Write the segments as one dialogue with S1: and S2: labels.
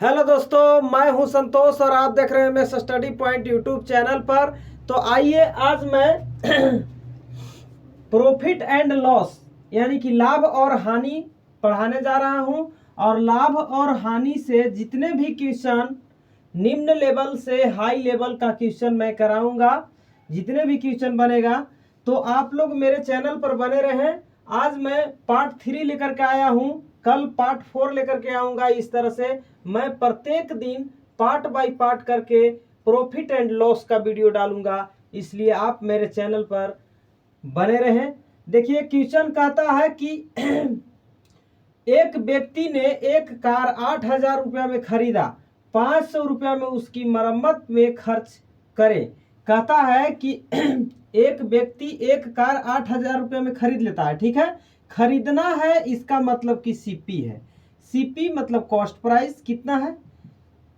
S1: Hello दोस्तों, मैं हूं संतोष और आप देख रहे हैं mess study point YouTube channel पर। तो आइए आज मैं प्रॉफिट एंड लॉस यानी कि लाभ और हानि पढ़ाने जा रहा हूं। और लाभ और हानि से जितने भी क्वेश्चन निम्न लेवल से हाई लेवल का क्वेश्चन मैं कराऊंगा, जितने भी क्वेश्चन बनेगा तो आप लोग मेरे चैनल पर बने रहें। आज मैं पार्ट 3 लेकर के आया हूं, कल पार्ट 4 लेकर के आऊंगा। इस तरह से मैं प्रत्येक दिन पार्ट बाय पार्ट करके प्रॉफिट एंड लॉस का वीडियो डालूंगा, इसलिए आप मेरे चैनल पर बने रहें। देखिए क्वेश्चन कहता है कि एक व्यक्ति ने एक कार 8,000 रुपया में खरीदा, 500 रुपया में उसकी मरम्मत में खर्च करे। कहता है कि एक व्यक्ति एक कार 8,000 रुपया में खरीद लेता है, ठीक है। खरीदना है इसका मतलब कि सीपी है। सीपी मतलब कॉस्ट प्राइस कितना है,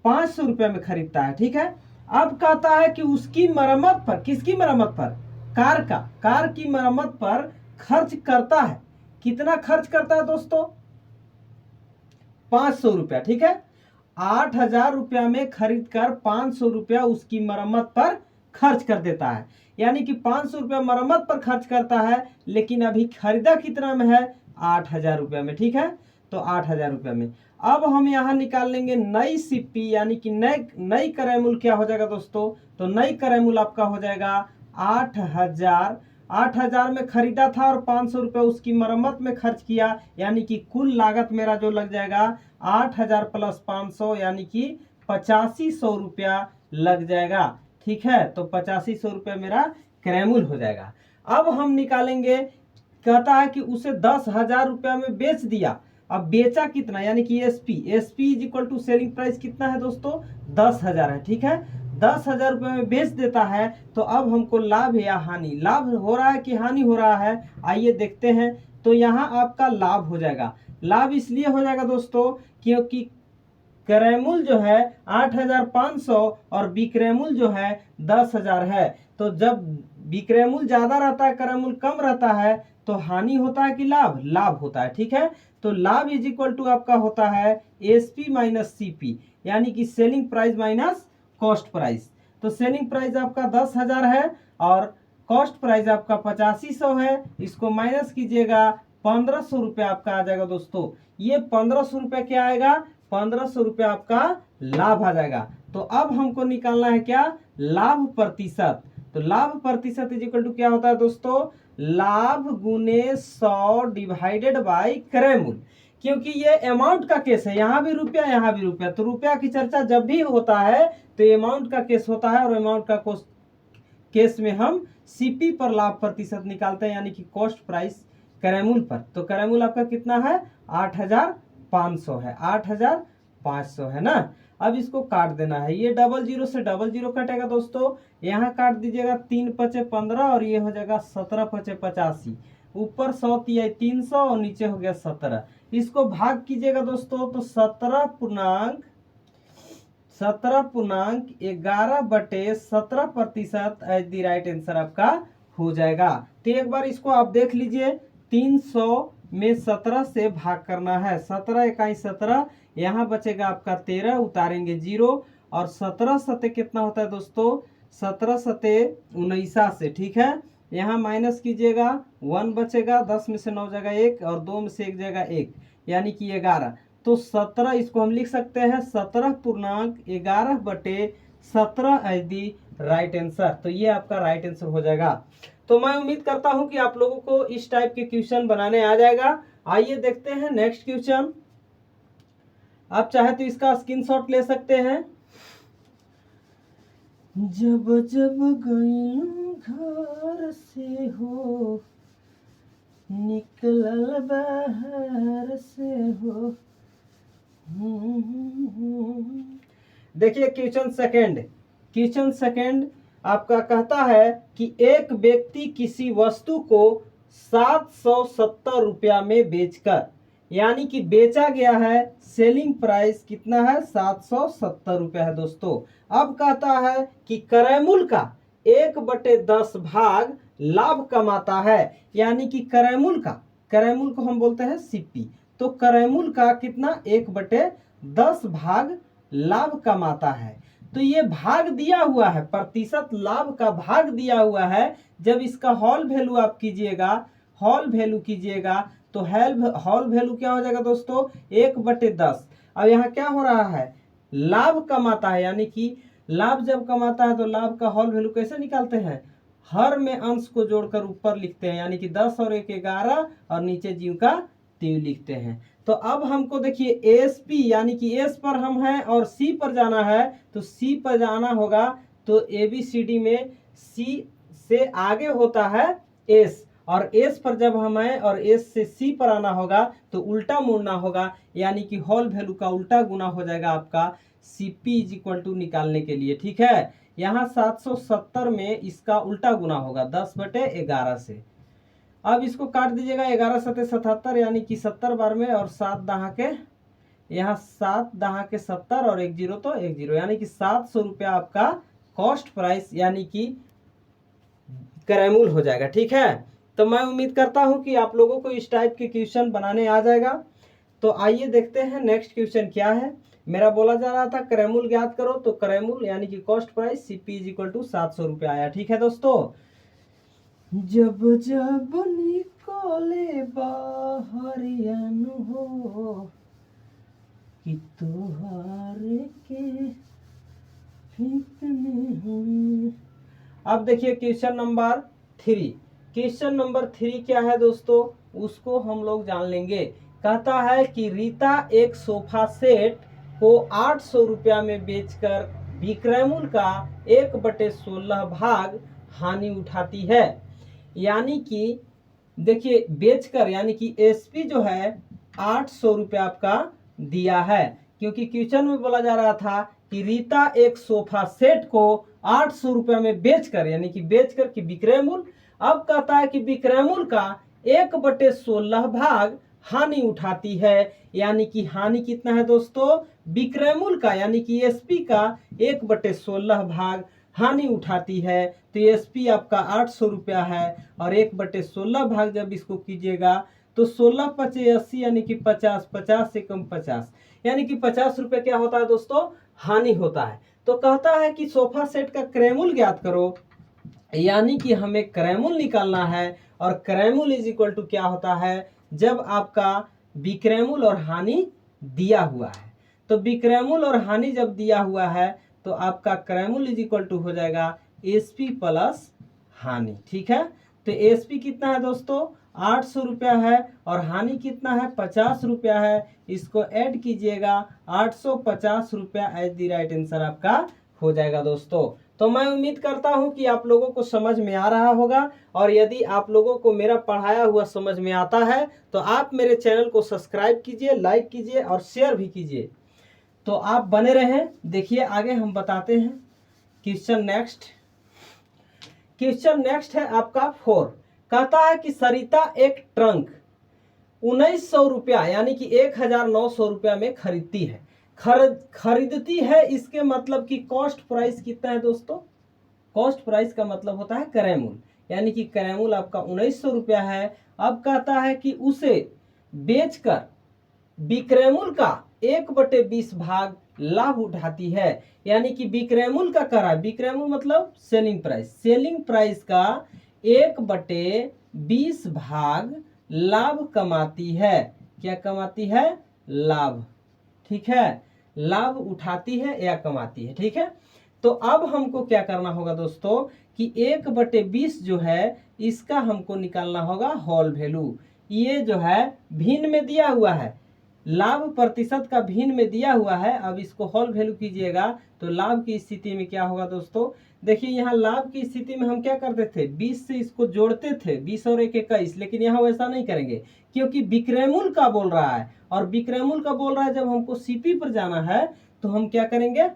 S1: 500 रुपया में खरीदता है, ठीक है। अब कहता है कि उसकी मरम्मत पर, किसकी मरम्मत पर, कार की मरम्मत पर खर्च करता है। कितना खर्च करता है दोस्तों, 500 रुपया, ठीक है। 8,000 रुपया में खरीद कर 500 रुपया उसकी मरम्मत पर खर्च कर देता है। यानी कि 500 रुपया मरम्मत पर खर्च करता है, लेकिन अभी खरीदा कितना में है, 8,000 रुपया में, ठीक है। तो 8,000 रुपया में अब हम यहाँ निकाल लेंगे नई सीपी, यानी कि नई क्रय मूल्य क्या हो जाएगा दोस्तों। तो नई क्रय मूल्य आपका हो जाएगा 8,000। 8,000 में खरीदा था और 500 रुपये उसकी मरम्मत में खर्च किया, यानी कि कुल लागत मेरा जो लग जाएगा 8,000 प्लस 500 यानी कि 8500 रुपया लग जाएगा, ठीक है। तो 8500 रुपया मेरा क्रय मूल्य हो जाएगा। अब हम निकालेंगे, कहता है कि उसे 10,000 रुपया में बेच दिया। अब बेचा कितना, यानी कि SP is equal to selling price कितना है दोस्तों, 10,000 है, ठीक है। 10,000 रुपये में बेच देता है। तो अब हमको लाभ या हानि, लाभ हो रहा है कि हानि हो रहा है, आइए देखते हैं। तो यहाँ आपका लाभ हो जाएगा। लाभ इसलिए हो जाएगा दोस्तों क्योंकि क्रय मूल्य जो है 8,500 और विक्रय मूल्य जो है 10,000 है। तो जब विक्रय मूल्य ज्यादा रहता है, क्रय मूल्य कम रहता है, तो हानि होता है कि लाभ, लाभ होता है, ठीक है। तो लाभ इज इक्वल टू आपका होता है एसपी माइनस सीपी, यानी कि selling price minus cost price. तो सेलिंग प्राइस आपका 10,000 है और कॉस्ट प्राइस आपका 8500 है। इसको माइनस कीजिएगा, 1,500 रुपया आपका आ जाएगा दोस्तों। ये 1,500 रुपया क्या आएगा, 1,500 रुपया आपका लाभ आ जाएगा। तो अब हमको निकालना है क्या, लाभ प्रतिशत। तो लाभ प्रतिशत इज इक्वल टू क्या होता है दोस्तों, लाभ गुने 100 डिवाइडेड बाई क्रय मूल्य। क्योंकि ये अमाउंट का केस है, यहाँ भी रुपया यहाँ भी रुपया, तो रुपया की चर्चा जब भी होता है तो अमाउंट का केस होता है, और अमाउंट का केस में हम सीपी पर लाभ प्रतिशत निकालते हैं, यानी कि कॉस्ट प्राइस क्रय मूल्य पर। तो क्रय मूल्य आपका कितना है, 8,500 है, 8,500 है ना। अब इसको काट देना है, ये 00 से 00 कटेगा दोस्तों। यहाँ काट दीजिएगा, 3 पचे 15 और ये हो जाएगा 17 पचे 85। ऊपर 100 तिया 300 और नीचे हो गया 17। इसको भाग कीजिएगा दोस्तों, तो 17.11/17% एज द राइट आंसर आपका हो जाएगा। तो एक बार इसको आप देख लीजिए, 300 में 17 से भाग करना है, 17 इकाई 17, यहाँ बचेगा आपका 13, उतारेंगे 0, और 17 सते कितना होता है दोस्तों, 17 सते 19 से, ठीक है। यहाँ माइनस कीजिएगा, 1 बचेगा, 10 में से 9 जाएगा 1 और 2 में से 1 जाएगा 1, यानी कि 11। तो 17 इसको हम लिख सकते हैं 17.11/17 एज दी राइट आंसर। तो ये आपका राइट आंसर हो जाएगा। तो मैं उम्मीद करता हूं कि आप लोगों को इस टाइप के क्वेश्चन बनाने आ जाएगा। आइए देखते हैं नेक्स्ट क्वेश्चन। आप चाहे तो इसका स्क्रीनशॉट ले सकते हैं। जब जब गई घर से हो, निकलल बाहर से हो। देखिए क्वेश्चन सेकंड आपका कहता है कि एक व्यक्ति किसी वस्तु को 770 रुपया में बेचकर, यानी कि बेचा गया है, सेलिंग प्राइस कितना है, 770 रुपया है दोस्तों। अब कहता है कि क्रय मूल्य का 1/10 भाग लाभ कमाता है, यानी कि क्रय मूल्य को हम बोलते हैं सीपी। तो क्रयमूल का कितना 1/10 भाग लाभ कमाता है। तो ये भाग दिया हुआ है, प्रतिशत लाभ का भाग दिया हुआ है। जब इसका हॉल वैल्यू आप कीजिएगा, हॉल वैल्यू कीजिएगा तो हॉल वैल्यू क्या हो जाएगा दोस्तों 1/10। अब यहाँ क्या हो रहा है, लाभ कमाता है, यानी कि लाभ जब कमाता है तो लाभ का हॉल वैल्यू कैसे निकालते हैं, हर में अंश को जोड़कर ऊपर लिखते हैं, यानी कि 10 और 1 11 और नीचे जीव का तीव लिखते हैं। तो अब हमको देखिए एसपी यानी कि एस पर हम हैं और सी पर जाना है, तो सी पर जाना होगा तो एबीसीडी में सी से आगे होता है एस, और एस पर जब हम हैं और एस से सी पर आना होगा तो उल्टा मुड़ना होगा, यानी कि हॉल वैल्यू का उल्टा गुना हो जाएगा आपका सीपी इज इक्वल टू निकालने के लिए। ठीक है, यहाँ 770 में इसका उल्टा गुना होगा 10/11 से। अब इसको काट दीजिएगा, 11 सते 77 यानी कि 70 बार में, और 7 दहा के यहाँ 7 दहा के 70 और 1 जीरो तो 1 जीरो, यानी कि 700 रुपया आपका कॉस्ट प्राइस यानी कि क्रयमूल हो जाएगा। ठीक है, तो मैं उम्मीद करता हूं कि आप लोगों को इस टाइप के क्वेश्चन बनाने आ जाएगा। तो आइए देखते हैं नेक्स्ट क्वेश्चन क्या है। मेरा बोला जा रहा था क्रयमूल ज्ञात करो, तो क्रयमूल यानी कि cost price CP is equal to 700 रुपया आया। ठीक है दोस्तों, जब जब निकले बाहर हो कि तुहार के फितने हम। अब देखिए क्वेश्चन नंबर 3। क्वेश्चन नंबर 3 क्या है दोस्तों, उसको हम लोग जान लेंगे। कहता है कि रीता एक सोफा सेट को 800 रुपया में बेचकर विक्रयमूल का 1/16 भाग हानि उठाती है। यानी कि देखिए बेचकर, यानी कि एसपी जो है 800 रुपया आपका दिया है, क्योंकि क्वेश्चन में बोला जा रहा था कि रीता एक सोफा सेट को 800 रुपया में बेचकर, यानी कि बेचकर कि विक्रयमूल। अब कहता है कि विक्रयमूल का 1/16 भाग हानि उठाती है, यानी कि हानि कितना है दोस्तों, विक्रयमूल का यानी कि एसपी का 1/16 भाग हानि उठाती है। तो एसपी आपका 800 रुपया है, और 1/16 भाग जब इसको कीजिएगा तो 16 पचे 80 यानी कि 50, 50 से कम 50, यानी कि 50 रुपये क्या होता है दोस्तों, हानि होता है। तो कहता है कि सोफा सेट का क्रयमूल ज्ञात करो, यानी कि हमें क्रयमूल निकालना है, और क्रयमूल इज इक्वल टू क्या होता है, जब आपका विक्रयमूल और हानि दिया हुआ है। तो विक्रयमूल और हानि जब दिया हुआ है तो आपका क्रयमूल इज इक्वल टू हो जाएगा एसपी प्लस हानि। ठीक है, तो एसपी कितना है दोस्तों 800 रुपया है, और हानि कितना है 50 रुपया है। इसको ऐड कीजिएगा 850 रुपया एज द राइट आंसर आपका हो जाएगा दोस्तों। तो मैं उम्मीद करता हूं कि आप लोगों को समझ में आ रहा होगा, और यदि आप लोगों को मेरा पढ़ाया हुआ समझ में आता है तो आप मेरे चैनल को सब्सक्राइब कीजिए, लाइक कीजिए और शेयर भी कीजिए। तो आप बने रहें, देखिए आगे हम बताते हैं। क्वेश्चन नेक्स्ट है आपका 4। कहता है कि सरिता एक ट्रंक 1900 रुपया यानी कि 1900 रुपया में खरीदती है। खरीदती है इसके मतलब कि कॉस्ट प्राइस कितना है दोस्तों, कॉस्ट प्राइस का मतलब होता है क्रयमूल, यानी कि क्रयमूल आपका 1900 रुपया है। अब कहता है कि उसे बेचकर विक्रयमूल का 1/20 भाग लाभ उठाती है, यानी कि विक्रयमूल का करा, विक्रयमूल मतलब सेलिंग प्राइस का 1/20 भाग लाभ कमाती है। क्या कमाती है, लाभ। ठीक है, लाभ उठाती है या कमाती है। ठीक है, तो अब हमको क्या करना होगा दोस्तों कि 1/20 जो है इसका हमको निकालना होगा हॉल वैल्यू। ये जो है भिन्न में दिया हुआ है, लाभ प्रतिशत का भिन्न में दिया हुआ है। अब इसको हॉल वैल्यू कीजिएगा तो लाभ की स्थिति में क्या होगा दोस्तों, देखिए यहाँ लाभ की स्थिति में हम क्या करते थे 20 से इसको जोड़ते थे, 20 और 1 21, लेकिन यहाँ वैसा नहीं करेंगे क्योंकि विक्रयमूल का बोल रहा है, और विक्रयमूल का बोल रहा है जब हमको सीपी पर जाना है तो हम क्या करेंगे,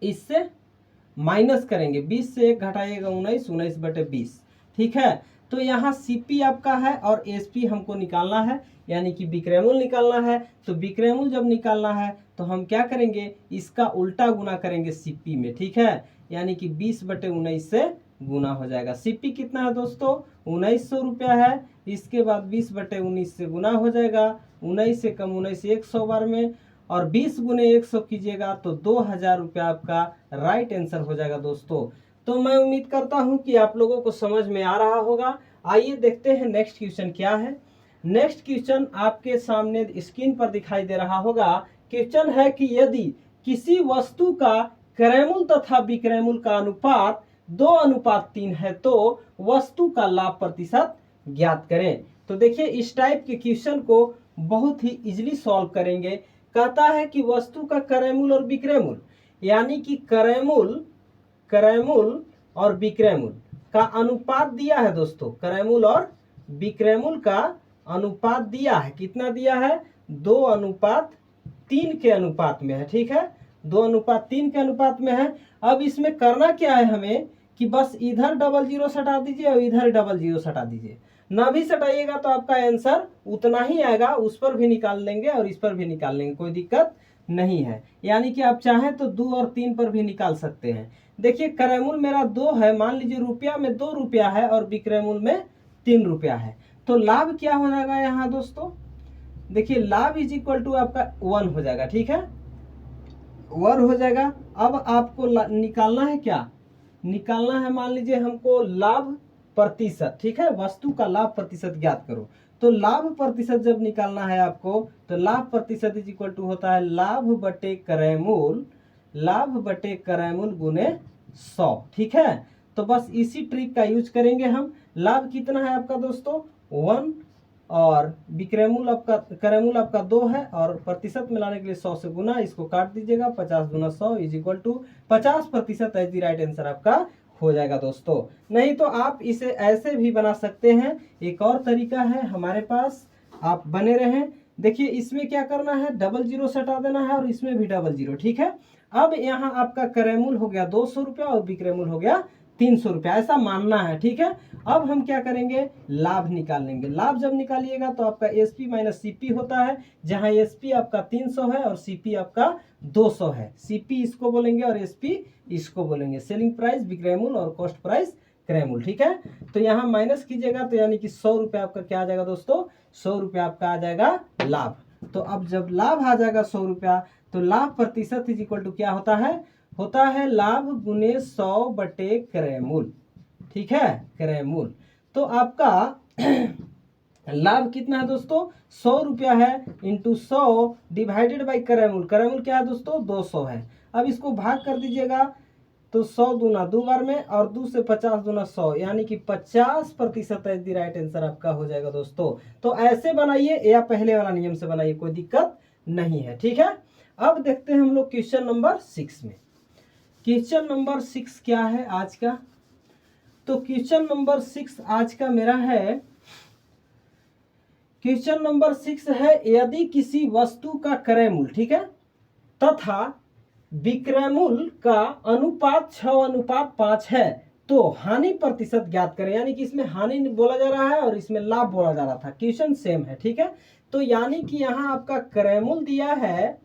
S1: इससे माइनस करेंगे, 20 से 1 घटाइएगा 19, 19/20। ठीक है, तो यहाँ सीपी आपका है और एसपी हमको निकालना है, यानी कि विक्रयमूल निकालना है। तो विक्रयमूल जब निकालना है तो हम क्या करेंगे, इसका उल्टा गुना करेंगे सीपी में। ठीक है, यानी कि 20/19 से गुना हो जाएगा। सीपी कितना है दोस्तों 1900 रुपया है, इसके बाद 20/19 से गुना हो जाएगा, 19 से कम 19 100 बार में, और 20 गुने 100 कीजिएगा तो 2000 रुपया आपका राइट आंसर हो जाएगा दोस्तों। तो मैं उम्मीद करता हूं कि आप लोगों को समझ में आ रहा होगा। आइए देखते हैं नेक्स्ट क्वेश्चन क्या है। नेक्स्ट क्वेश्चन आपके सामने स्क्रीन पर दिखाई दे रहा होगा। क्वेश्चन है कि यदि किसी वस्तु का क्रयमूल तथा विक्रयमूल का अनुपात 2:3 है तो वस्तु का लाभ प्रतिशत ज्ञात करें। तो देखिए इस टाइप के क्वेश्चन को बहुत ही इजीली सॉल्व करेंगे। कहता है कि वस्तु का क्रयमूल और विक्रयमूल, यानी कि क्रयमूल और विक्रयमूल का अनुपात दिया है दोस्तों। क्रयमूल और विक्रयमूल का अनुपात दिया है, कितना दिया है 2:3 के अनुपात में है। ठीक है, 2:3 के अनुपात में है। अब इसमें करना क्या है हमें कि बस इधर डबल जीरो सटा दीजिए और इधर डबल जीरो सटा दीजिए। ना भी सटाइएगा तो आपका आंसर उतना ही आएगा, उस पर भी निकाल लेंगे और इस पर भी निकाल लेंगे, कोई दिक्कत नहीं है। यानी कि आप चाहें तो 2 और 3 पर भी निकाल सकते हैं। देखिए क्रयमूल मेरा 2 है, मान लीजिए रुपया में 2 रुपया है और विक्रयमूल में 3 रुपया है, तो लाभ क्या हो जाएगा यहाँ दोस्तों। देखिए लाभ इज इक्वल टू आपका 1 हो जाएगा। ठीक है, 1 हो जाएगा। अब आपको निकालना है क्या, निकालना है मान लीजिए हमको लाभ प्रतिशत। ठीक है, वस्तु का लाभ प्रतिशत ज्ञात करो। तो लाभ प्रतिशत जब निकालना है आपको तो लाभ प्रतिशत इज इक्वल टू होता है लाभ बटे क्रयमूल, लाभ बटे क्रयमूल गुने 100। ठीक है, तो बस इसी ट्रिक का यूज करेंगे हम। लाभ कितना है आपका दोस्तों 1 और विक्रयमूल आपका क्रयमूल आपका 2 है और प्रतिशत मिलाने के लिए 100 से गुना, इसको काट दीजिएगा, 50 गुना 100 is equal to 50% as the right answer आपका हो जाएगा दोस्तों। नहीं तो आप इसे ऐसे भी बना सकते हैं, एक और तरीका है हमारे पास, आप बने रहें। देखिए इसमें क्या करना है, डबल जीरो सटा देना है और इसमें भी डबल जीरो। ठीक है, अब यहाँ आपका क्रयमूल हो गया 200 रुपया और विक्रयमूल हो गया 300 रुपया, ऐसा मानना है। ठीक है, अब हम क्या करेंगे, लाभ निकाल लेंगे। लाभ जब निकालिएगा तो आपका एसपी माइनस सीपी होता है, जहां एसपी आपका 300 है और सीपी आपका 200 है। सीपी इसको बोलेंगे और एसपी इसको बोलेंगे, सेलिंग प्राइस विक्रयमूल और कॉस्ट प्राइस क्रयमूल। ठीक है, तो यहाँ माइनस कीजिएगा तो यानी कि 100 रुपया आपका क्या आ जाएगा दोस्तों, 100 रुपया आपका आ जाएगा लाभ। तो अब जब लाभ आ जाएगा 100 रुपया तो लाभ प्रतिशत इज इक्वल टू क्या होता है लाभ गुने 100 बटे क्रयमूल। ठीक है, क्रयमूल। तो आपका लाभ कितना है दोस्तों 100 रुपया है इंटू 100 डिवाइडेड बाई क्रयमूल। क्रयमूल क्या है दोस्तों 200 है। अब इसको भाग कर दीजिएगा तो 100 दूना 2 बार में और 2 से 50 दूना 100, यानी कि 50% एज द राइट आंसर आपका हो जाएगा दोस्तों। तो ऐसे बनाइए या पहले वाला नियम से बनाइए, कोई दिक्कत नहीं है। ठीक है, अब देखते हैं हम लोग क्वेश्चन नंबर 6 में। क्वेश्चन नंबर 6 क्या है आज का, तो क्वेश्चन नंबर 6 आज का मेरा है, क्वेश्चन नंबर 6 है यदि किसी वस्तु का क्रयमूल, ठीक है, तथा विक्रयमूल का अनुपात 6:5 है तो हानि प्रतिशत ज्ञात करें। यानी कि इसमें हानि बोला जा रहा है और इसमें लाभ बोला जा रहा था, क्वेश्चन सेम है। ठीक है, तो यानी कि यहाँ आपका क्रयमूल दिया है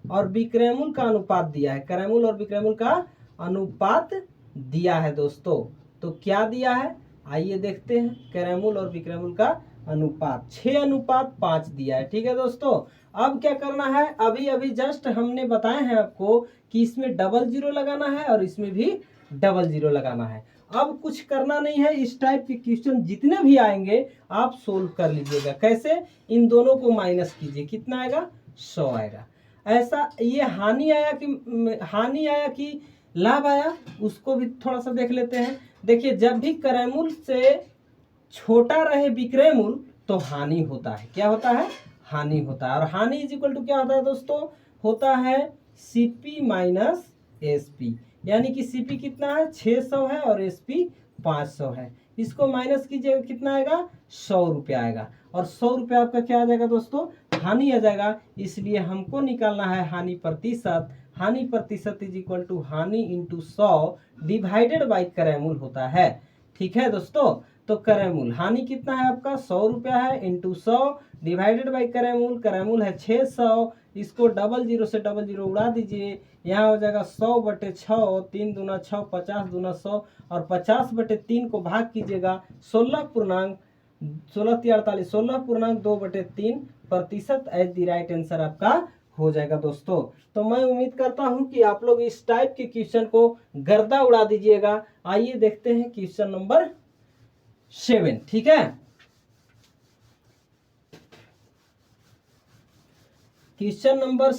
S1: और विक्रयमूल का अनुपात दिया है, क्रयमूल और विक्रयमूल का अनुपात दिया है दोस्तों। तो क्या दिया है आइए देखते हैं, क्रयमूल और विक्रयमूल का अनुपात 6:5 दिया है। ठीक है दोस्तों, अब क्या करना है, अभी अभी जस्ट हमने बताए हैं आपको कि इसमें डबल जीरो लगाना है और इसमें भी डबल जीरो लगाना है। अब कुछ करना नहीं है, इस टाइप के क्वेश्चन जितने भी आएंगे आप सोल्व कर लीजिएगा। कैसे, इन दोनों को माइनस कीजिए, कितना आएगा 100 आएगा। ऐसा ये हानि आया कि लाभ आया, उसको भी थोड़ा सा देख लेते हैं। देखिए जब भी क्रयमूल से छोटा रहे विक्रयमूल तो हानि होता है, क्या होता है, हानि होता है। और हानि इज इक्वल टू क्या होता है दोस्तों, होता है सीपी माइनस एसपी। यानी कि सीपी कितना है 600 है और एसपी 500 है। इसको माइनस कीजिएगा कितना आएगा 100 रुपया आएगा और 100 रुपया आपका क्या आ जाएगा दोस्तों, हानि आ जाएगा। इसलिए हमको निकालना है हानि प्रतिशत। हानि प्रतिशत इज इक्वल टू हानि इंटू 100 डिवाइडेड बाई क्रयमूल होता है। ठीक है दोस्तों, तो क्रय मूल्य हानि कितना है आपका 100 रुपया है, इंटू 100 डिवाइडेड बाई क्रय मूल्य है 600। इसको डबल जीरो से डबल जीरो उड़ा दीजिए, यहाँ हो जाएगा 100/6, 3 दूना 6, 50 दूना 100, और 50/3 को भाग कीजिएगा 16.2/3 एज द राइट आंसर आपका हो जाएगा दोस्तों। तो मैं उम्मीद करता हूं कि आप लोग इस टाइप के क्वेश्चन को गर्दा उड़ा दीजिएगा। आइए देखते हैं क्वेश्चन नंबर 7। ठीक है, क्वेश्चन नंबर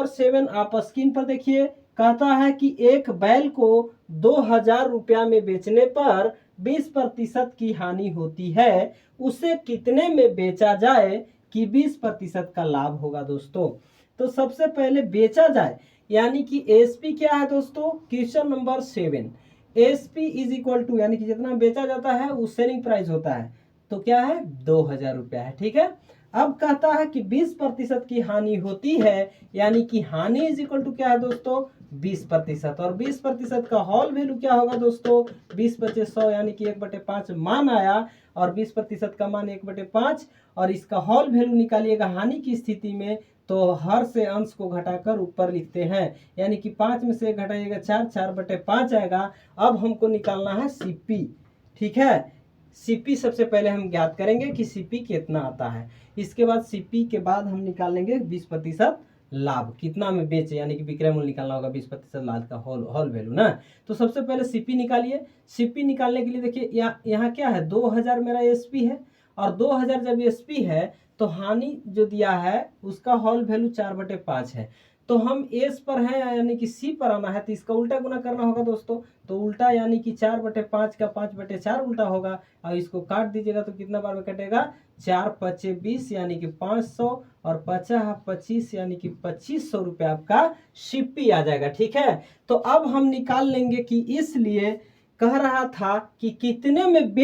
S1: 7 आप स्क्रीन पर देखिए। कहता है कि एक बैल को 2000 रुपया में बेचने पर 20% की हानि होती है, उसे कितने में बेचा जाए कि 20% का लाभ होगा दोस्तों। तो सबसे पहले बेचा जाए, यानी कि एसपी क्या है दोस्तों, question number 7 SP is equal to, यानी कि जितना बेचा जाता है वो सेलिंग प्राइस होता है, तो क्या है 2000 रुपया है। ठीक है, अब कहता है कि 20% की हानि होती है, यानी कि हानि इज इक्वल टू क्या है दोस्तों 20%, और 20% का होल वैल्यू क्या होगा दोस्तों 20/100, यानी कि 1/5 मान आया, और 20% का मान 1/5, और इसका होल वैल्यू निकालिएगा हानि की स्थिति में, तो हर से अंश को घटाकर ऊपर लिखते हैं, यानी कि 5 में से 1 घटाइएगा 4, 4/5 आएगा। अब हमको निकालना है सीपी। ठीक है, सीपी सबसे पहले हम ज्ञात करेंगे कि सीपी कितना आता है, इसके बाद सीपी के बाद हम निकालेंगे 20% लाभ कितना में बेचे, यानी कि विक्रय मूल्य निकालना होगा 20% लाभ का होल वैल्यू ना। तो सबसे पहले सीपी निकालिए। सीपी निकालने के लिए देखिए यहाँ क्या है 2000 मेरा एसपी है, और 2000 जब एसपी है तो हानि जो दिया है उसका होल वैल्यू 4/5 है। तो हम एस पर हैं यानी कि सी पर आना है, तो इसका उल्टा गुना करना होगा दोस्तों। तो उल्टा यानी कि 4/5 का 5/4 उल्टा होगा, और इसको काट दीजिएगा तो कितना बार में कटेगा 4×5 = 20, यानी कि 500, और 50×25 यानी कि 2500 रुपये आपका सीपी आ जाएगा। ठीक है, तो अब हम निकाल लेंगे कि इसलिए कह रहा था कि कितने में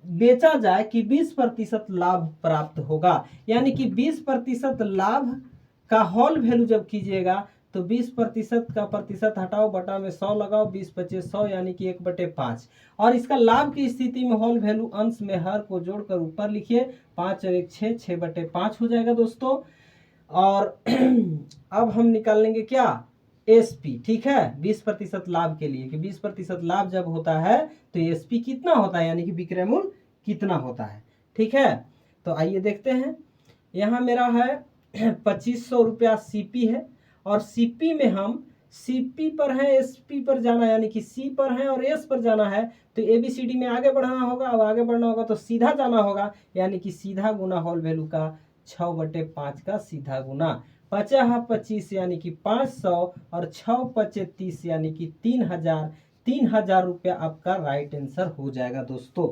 S1: बेचा जाए कि 20% लाभ प्राप्त होगा, यानी कि 20% लाभ का होल वैल्यू जब कीजिएगा तो 20% का प्रतिशत हटाओ, बटा में 100 लगाओ, 20×100 यानी कि 1/5, और इसका लाभ की स्थिति में होल वैल्यू अंश में हर को जोड़कर ऊपर लिखिए, 5 और 1 6, 6/5 हो जाएगा दोस्तों। और अब हम निकाल लेंगे क्या एसपी। ठीक है, 20% लाभ के लिए कि 20% लाभ जब होता है तो एसपी कितना होता है, यानी कि विक्रय मूल्य कितना होता है। ठीक है, तो आइए देखते हैं। यहाँ मेरा है 2500 रुपया सीपी है, और सीपी में हम सीपी पर है एसपी पर जाना, यानी कि सी पर है और एस पर जाना है, तो एबीसीडी में आगे बढ़ना होगा। अब आगे बढ़ना होगा तो सीधा जाना होगा, यानी कि सीधा गुना होल वैल्यू का 6/5 का सीधा गुना, 50×25 यानी कि 500, और 6×5 = 30 यानी कि 3000 रुपया आपका राइट आंसर हो जाएगा दोस्तों।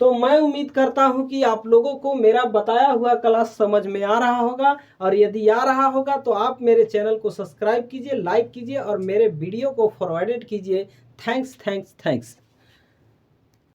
S1: तो मैं उम्मीद करता हूं कि आप लोगों को मेरा बताया हुआ क्लास समझ में आ रहा होगा, और यदि आ रहा होगा तो आप मेरे चैनल को सब्सक्राइब कीजिए, लाइक कीजिए, और मेरे वीडियो को फॉरवर्डेड कीजिए। थैंक्स।